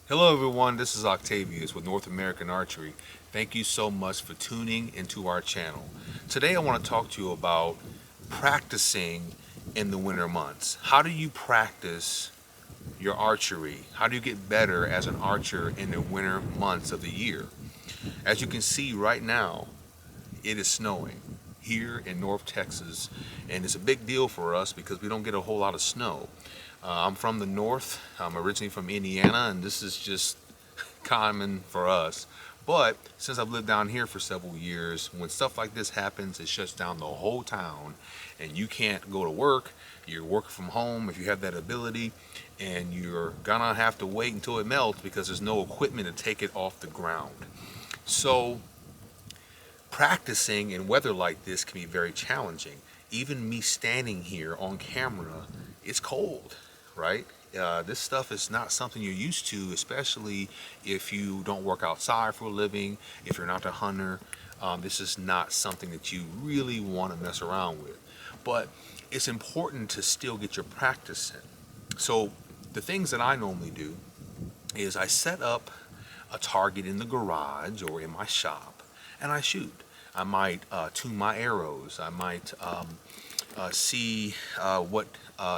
Hello everyone, this is Octavius with North American Archery. Thank you so much for tuning into our channel. Today I want to talk to you about practicing in the winter months. How do you practice your archery? How do you get better as an archer in the winter months of the year? As you can see right now, it is snowing here in North Texas, and it's a big deal for us because we don't get a whole lot of snow. I'm from the north. I'm originally from Indiana, and this is just common for us. But since I've lived down here for several years, when stuff like this happens, it shuts down the whole town, and you can't go to work. You're working from home if you have that ability, and you're gonna have to wait until it melts because there's no equipment to take it off the ground. So practicing in weather like this can be very challenging. Even me standing here on camera, it's cold, right? This stuff is not something you're used to, especially if you don't work outside for a living, if you're not a hunter. This is not something that you really want to mess around with. But it's important to still get your practice in. So the things that I normally do is I set up a target in the garage or in my shop and I shoot. I might tune my arrows. I might see what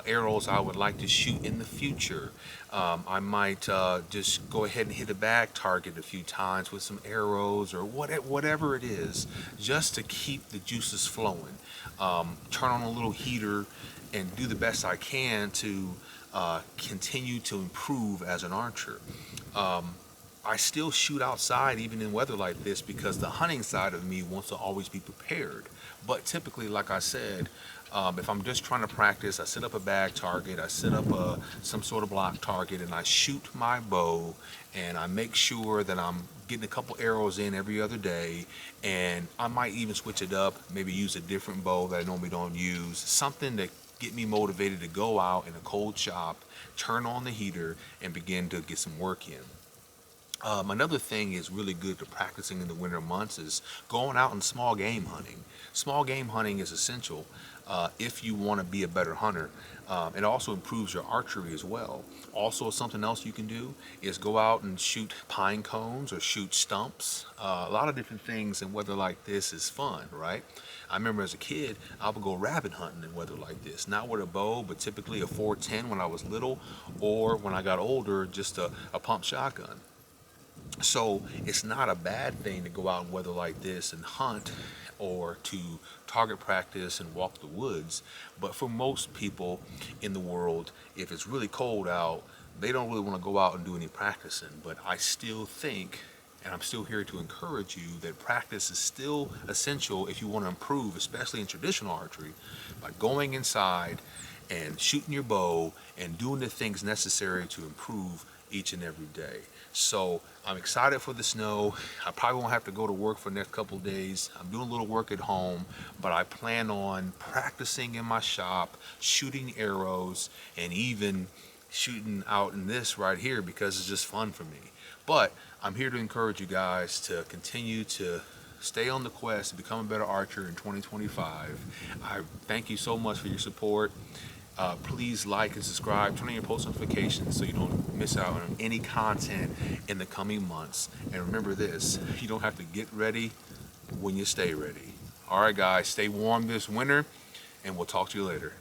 arrows I would like to shoot in the future. I might just go ahead and hit a bag target a few times with some arrows or whatever it is, just to keep the juices flowing. Turn on a little heater and do the best I can to continue to improve as an archer. I still shoot outside even in weather like this because the hunting side of me wants to always be prepared. But typically, like I said, if I'm just trying to practice, I set up a bag target, I set up some sort of block target, and I shoot my bow, and I make sure that I'm getting a couple arrows in every other day, and I might even switch it up, maybe use a different bow that I normally don't use, something that get me motivated to go out in a cold shop, turn on the heater, and begin to get some work in. Another thing is really good to practicing in the winter months is going out and small game hunting. Small game hunting is essential if you want to be a better hunter. It also improves your archery as well. Also, something else you can do is go out and shoot pine cones or shoot stumps. A lot of different things in weather like this is fun, right? I remember as a kid, I would go rabbit hunting in weather like this. Not with a bow, but typically a 410 when I was little, or when I got older, just a pump shotgun. So it's not a bad thing to go out in weather like this and hunt or to target practice and walk the woods. But for most people in the world, if it's really cold out, they don't really want to go out and do any practicing. But I still think, and I'm still here to encourage you, that practice is still essential if you want to improve, especially in traditional archery, by going inside and shooting your bow and doing the things necessary to improve each and every day. So I'm excited for the snow. I probably won't have to go to work for the next couple of days. I'm doing a little work at home, but I plan on practicing in my shop, shooting arrows, and even shooting out in this right here because it's just fun for me. But I'm here to encourage you guys to continue to stay on the quest to become a better archer in 2025. I thank you so much for your support. Please like and subscribe, turn on your post notifications so you don't miss out on any content in the coming months. And remember this, you don't have to get ready when you stay ready. All right, guys, stay warm this winter, and we'll talk to you later.